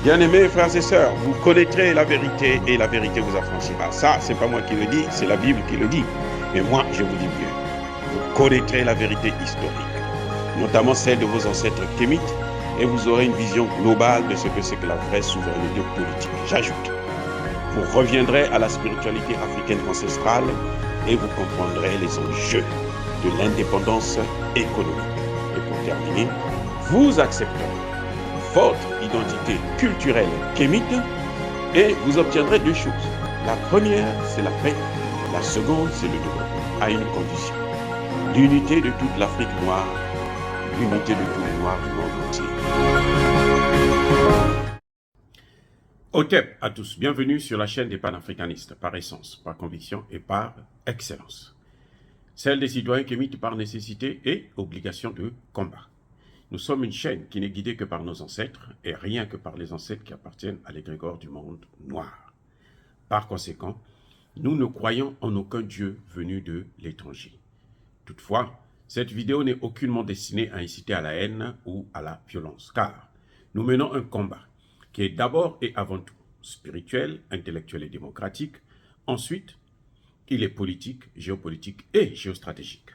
Bien-aimés frères et sœurs, vous connaîtrez la vérité et la vérité vous affranchira. Ça, c'est pas moi qui le dis, c'est la Bible qui le dit. Mais moi, je vous dis mieux. Vous connaîtrez la vérité historique, notamment celle de vos ancêtres kémites, et vous aurez une vision globale de ce que c'est que la vraie souveraineté politique. J'ajoute, vous reviendrez à la spiritualité africaine ancestrale et vous comprendrez les enjeux de l'indépendance économique. Et pour terminer, vous accepterez votre identité culturelle kémite et vous obtiendrez deux choses. La première, c'est la paix. La seconde, c'est le développement, à une condition. L'unité de toute l'Afrique noire, l'unité de tous les Noirs du monde entier. Otep à tous, bienvenue sur la chaîne des panafricanistes, par essence, par conviction et par excellence. Celle des citoyens kémites par nécessité et obligation de combat. Nous sommes une chaîne qui n'est guidée que par nos ancêtres et rien que par les ancêtres qui appartiennent à l'égrégore du monde noir. Par conséquent, nous ne croyons en aucun Dieu venu de l'étranger. Toutefois, cette vidéo n'est aucunement destinée à inciter à la haine ou à la violence, car nous menons un combat qui est d'abord et avant tout spirituel, intellectuel et démocratique. Ensuite, il est politique, géopolitique et géostratégique,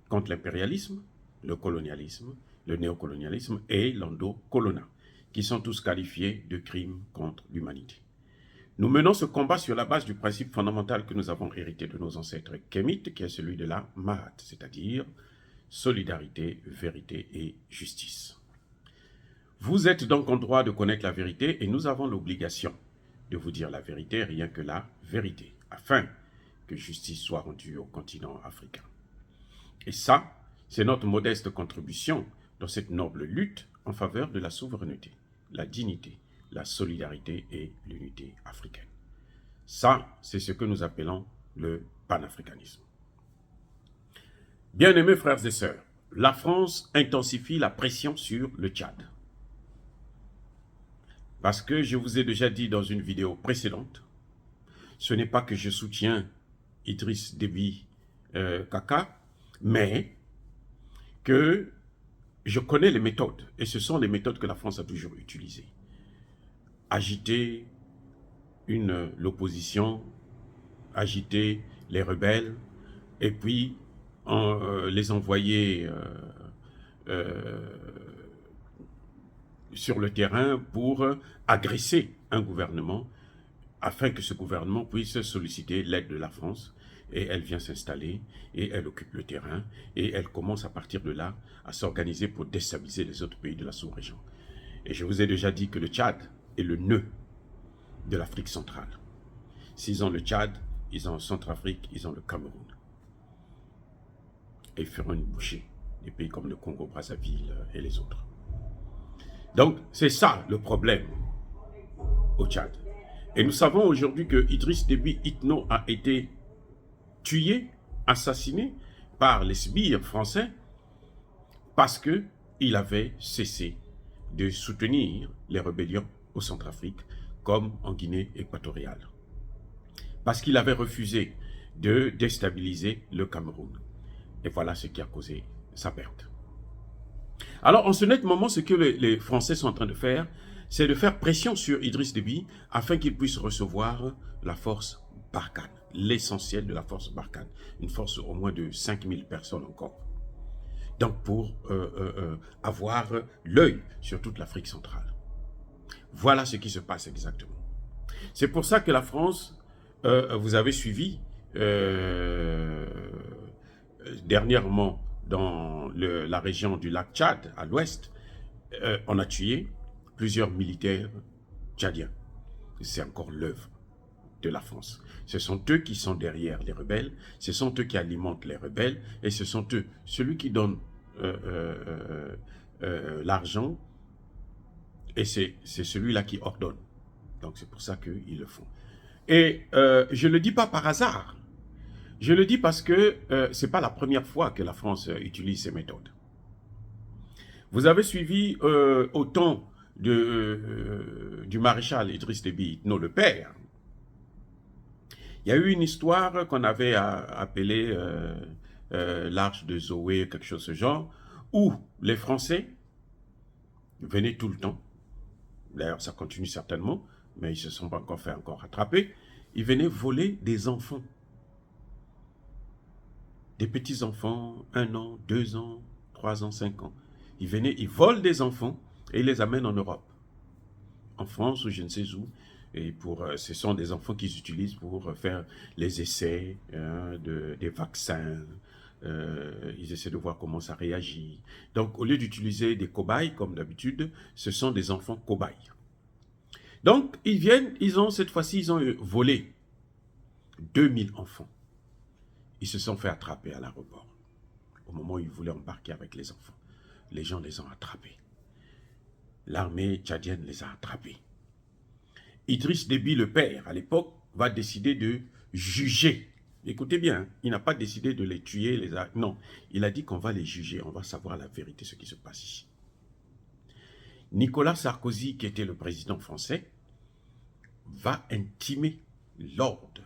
contre l'impérialisme, le colonialisme, le néocolonialisme et l'endocolonat, qui sont tous qualifiés de crimes contre l'humanité. Nous menons ce combat sur la base du principe fondamental que nous avons hérité de nos ancêtres kémites, qui est celui de la Mahat, c'est-à-dire solidarité, vérité et justice. Vous êtes donc en droit de connaître la vérité et nous avons l'obligation de vous dire la vérité, rien que la vérité, afin que justice soit rendue au continent africain. Et ça, c'est notre modeste contribution dans cette noble lutte en faveur de la souveraineté, la dignité, la solidarité et l'unité africaine. Ça, c'est ce que nous appelons le panafricanisme. Bien-aimés frères et sœurs, la France intensifie la pression sur le Tchad. Parce que je vous ai déjà dit dans une vidéo précédente, ce n'est pas que je soutiens Idriss Déby Kaka, mais que je connais les méthodes, et ce sont les méthodes que la France a toujours utilisées. Agiter l'opposition, agiter les rebelles, et puis les envoyer sur le terrain pour agresser un gouvernement, afin que ce gouvernement puisse solliciter l'aide de la France. Et elle vient s'installer, et elle occupe le terrain, et elle commence à partir de là à s'organiser pour déstabiliser les autres pays de la sous-région. Et je vous ai déjà dit que le Tchad est le nœud de l'Afrique centrale. S'ils ont le Tchad, ils ont Centrafrique, ils ont le Cameroun. Et ils feront une bouchée des pays comme le Congo-Brazzaville et les autres. Donc, c'est ça le problème au Tchad. Et nous savons aujourd'hui que Idriss Déby Itno a été tué, assassiné par les sbires français parce qu'il avait cessé de soutenir les rébellions au Centrafrique comme en Guinée équatoriale. Parce qu'il avait refusé de déstabiliser le Cameroun. Et voilà ce qui a causé sa perte. Alors, en ce net moment, ce que les Français sont en train de faire, c'est de faire pression sur Idriss Déby afin qu'il puisse recevoir la force Barkhane, l'essentiel de la force Barkhane, une force au moins de 5000 personnes encore. Donc pour avoir l'œil sur toute l'Afrique centrale. Voilà ce qui se passe exactement. C'est pour ça que la France, vous avez suivi dernièrement dans la région du lac Tchad, à l'ouest, on a tué plusieurs militaires tchadiens. C'est encore l'œuvre de la France. Ce sont eux qui sont derrière les rebelles, ce sont eux qui alimentent les rebelles, et ce sont eux, celui qui donne l'argent, et c'est celui-là qui ordonne. Donc c'est pour ça qu'ils le font. Et je ne le dis pas par hasard. Je le dis parce que ce n'est pas la première fois que la France utilise ces méthodes. Vous avez suivi au temps du maréchal Idriss Déby Itno, le père. Il y a eu une histoire qu'on avait appelée l'arche de Zoé, quelque chose de ce genre, où les Français venaient tout le temps d'ailleurs ça continue certainement, mais ils ne se sont pas encore fait rattraper, ils venaient voler des enfants. Des petits-enfants, 1 an, 2 ans, 3 ans, 5 ans. Ils venaient, ils volent des enfants et ils les amènent en Europe. En France ou je ne sais où. Et ce sont des enfants qu'ils utilisent pour faire les essais des vaccins. Ils essaient de voir comment ça réagit. Donc, au lieu d'utiliser des cobayes, comme d'habitude, ce sont des enfants cobayes. Donc, ils viennent, cette fois-ci, ils ont volé 2000 enfants. Ils se sont fait attraper à l'aéroport. Au moment où ils voulaient embarquer avec les enfants, les gens les ont attrapés. L'armée tchadienne les a attrapés. Idriss Déby, le père, à l'époque, va décider de juger. Écoutez bien, il n'a pas décidé de les tuer. Non, il a dit qu'on va les juger. On va savoir la vérité, ce qui se passe ici. Nicolas Sarkozy, qui était le président français, va intimer l'ordre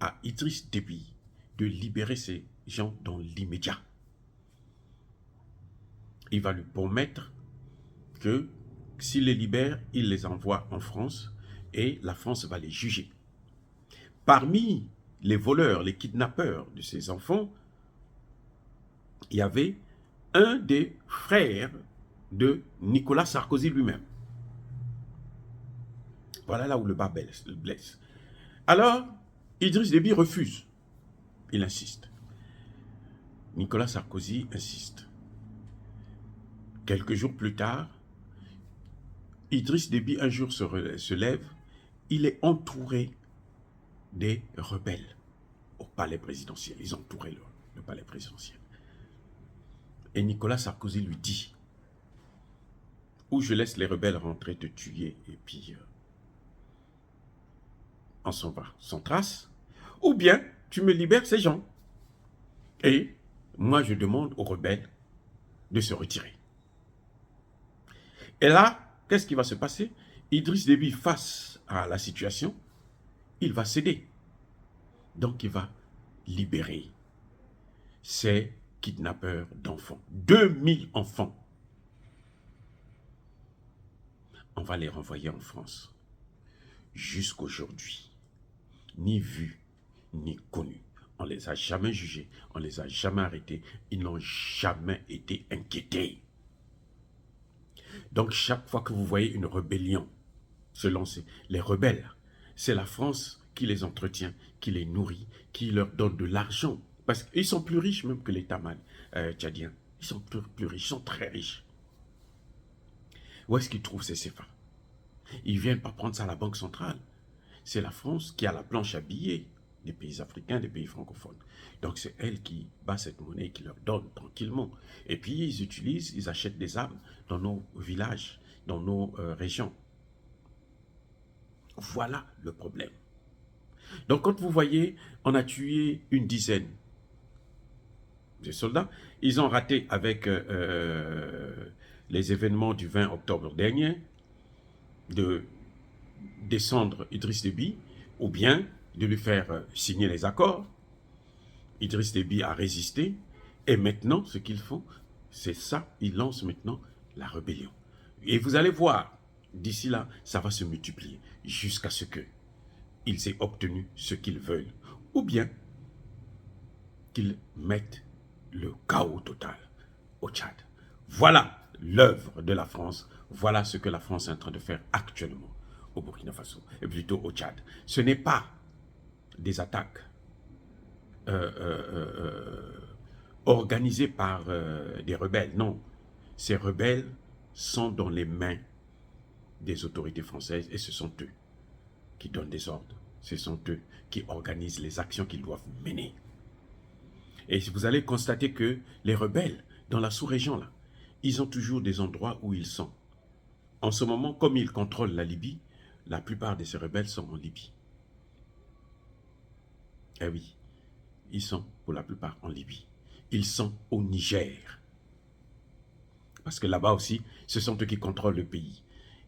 à Idriss Déby de libérer ces gens dans l'immédiat. Il va lui promettre que s'il les libère, il les envoie en France et la France va les juger. Parmi les voleurs, les kidnappeurs de ces enfants, il y avait un des frères de Nicolas Sarkozy lui-même. Voilà là où le bas blesse. Alors, Idriss Déby refuse. Il insiste. Nicolas Sarkozy insiste. Quelques jours plus tard, Idriss Déby un jour se lève, il est entouré des rebelles au palais présidentiel. Ils entouraient le palais présidentiel. Et Nicolas Sarkozy lui dit, ou je laisse les rebelles rentrer te tuer et puis on s'en va sans trace, ou bien tu me libères ces gens. Et moi je demande aux rebelles de se retirer. Et là, qu'est-ce qui va se passer? Idriss Déby, face à la situation, il va céder. Donc il va libérer ces kidnappeurs d'enfants. 2000 enfants. On va les renvoyer en France. Jusqu'aujourd'hui, ni vus, ni connus. On ne les a jamais jugés, on ne les a jamais arrêtés. Ils n'ont jamais été inquiétés. Donc chaque fois que vous voyez une rébellion se lancer, les rebelles, c'est la France qui les entretient, qui les nourrit, qui leur donne de l'argent. Parce qu'ils sont plus riches même que l'État tchadien. Ils sont plus riches, ils sont très riches. Où est-ce qu'ils trouvent ces CFA? Ils ne viennent pas prendre ça à la Banque centrale. C'est la France qui a la planche à billets des pays africains, des pays francophones. Donc c'est elle qui bat cette monnaie, qui leur donne tranquillement. Et puis ils achètent des armes dans nos villages, dans nos régions. Voilà le problème. Donc quand vous voyez, on a tué une dizaine de soldats. Ils ont raté avec les événements du 20 octobre dernier de descendre Idriss Déby ou bien de lui faire signer les accords. Idriss Déby a résisté et maintenant ce qu'ils font, c'est ça, ils lancent maintenant la rébellion. Et vous allez voir, d'ici là, ça va se multiplier jusqu'à ce qu'ils aient obtenu ce qu'ils veulent ou bien qu'ils mettent le chaos total au Tchad. Voilà l'œuvre de la France. Voilà ce que la France est en train de faire actuellement au Burkina Faso, et plutôt au Tchad. Ce n'est pas des attaques organisées par des rebelles. Non, ces rebelles sont dans les mains des autorités françaises et ce sont eux qui donnent des ordres. Ce sont eux qui organisent les actions qu'ils doivent mener. Et vous allez constater que les rebelles, dans la sous-région, là, ils ont toujours des endroits où ils sont. En ce moment, comme ils contrôlent la Libye, la plupart de ces rebelles sont en Libye. Eh oui, ils sont pour la plupart en Libye. Ils sont au Niger. Parce que là-bas aussi, ce sont eux qui contrôlent le pays.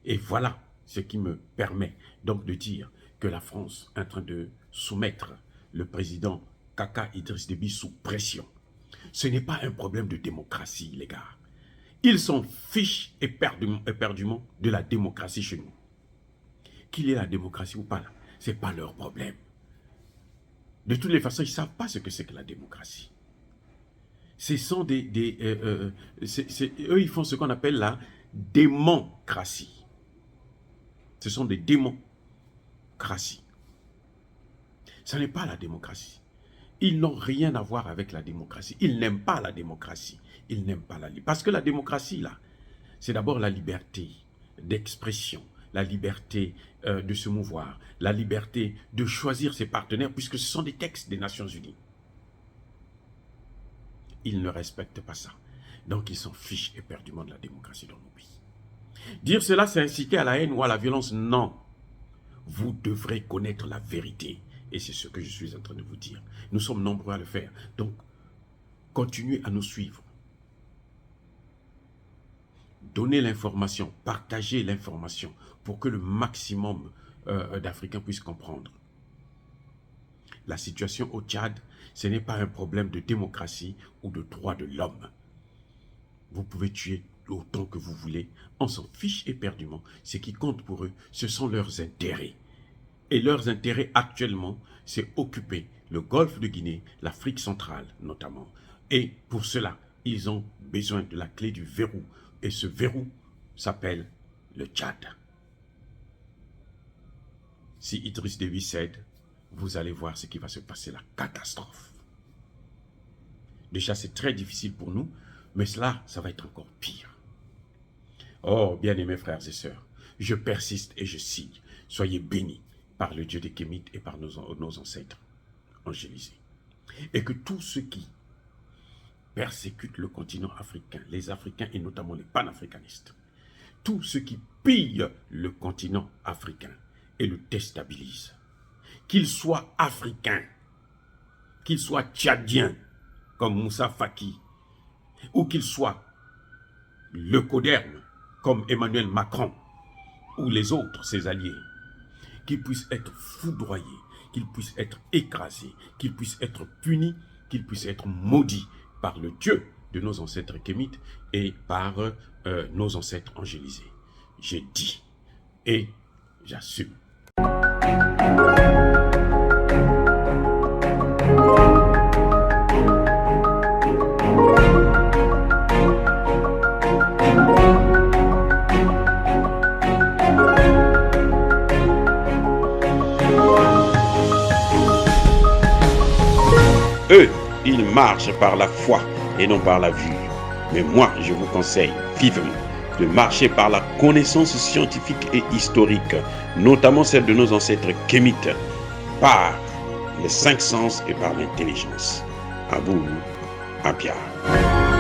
Et voilà ce qui me permet donc de dire que la France est en train de soumettre le président Kaka Idriss Déby sous pression. Ce n'est pas un problème de démocratie, les gars. Ils s'en fichent éperdument de la démocratie chez nous. Qu'il y ait la démocratie ou pas, ce n'est pas leur problème. De toutes les façons, ils ne savent pas ce que c'est que la démocratie. Ce sont eux, ils font ce qu'on appelle la démocratie. Ce sont des démocraties. Ce n'est pas la démocratie. Ils n'ont rien à voir avec la démocratie. Ils n'aiment pas la démocratie. Ils n'aiment pas la liberté. Parce que la démocratie, là, c'est d'abord la liberté d'expression, la liberté de se mouvoir, la liberté de choisir ses partenaires, puisque ce sont des textes des Nations Unies. Ils ne respectent pas ça. Donc, ils s'en fichent éperdument de la démocratie dans nos pays. Dire cela, c'est inciter à la haine ou à la violence. Non. Vous devrez connaître la vérité. Et c'est ce que je suis en train de vous dire. Nous sommes nombreux à le faire. Donc, continuez à nous suivre. Donnez l'information, partagez l'information pour que le maximum d'Africains puissent comprendre. La situation au Tchad, ce n'est pas un problème de démocratie ou de droits de l'homme. Vous pouvez tuer autant que vous voulez, on s'en fiche éperdument. Ce qui compte pour eux, ce sont leurs intérêts. Et leurs intérêts actuellement, c'est occuper le golfe de Guinée, l'Afrique centrale notamment. Et pour cela, ils ont besoin de la clé du verrou. Et ce verrou s'appelle le Tchad. Si Idriss Déby cède, vous allez voir ce qui va se passer, la catastrophe. Déjà, c'est très difficile pour nous, mais cela, ça va être encore pire. Oh, bien-aimés frères et sœurs, je persiste et je signe. Soyez bénis par le Dieu des Kémites et par nos ancêtres angélisés. Et que tous ceux qui persécutent le continent africain, les Africains et notamment les panafricanistes, tous ceux qui pillent le continent africain et le déstabilisent, qu'ils soient africains, qu'ils soient tchadiens, comme Moussa Faki, ou qu'ils soient leucodermes, comme Emmanuel Macron, ou les autres, ses alliés, qu'ils puissent être foudroyés, qu'ils puissent être écrasés, qu'ils puissent être punis, qu'ils puissent être maudits par le Dieu de nos ancêtres kémites et par nos ancêtres angélisés. J'ai dit et j'assume. Eux, ils marchent par la foi et non par la vue. Mais moi, je vous conseille vivement de marcher par la connaissance scientifique et historique, notamment celle de nos ancêtres kémites, par les cinq sens et par l'intelligence. À vous, à Pierre.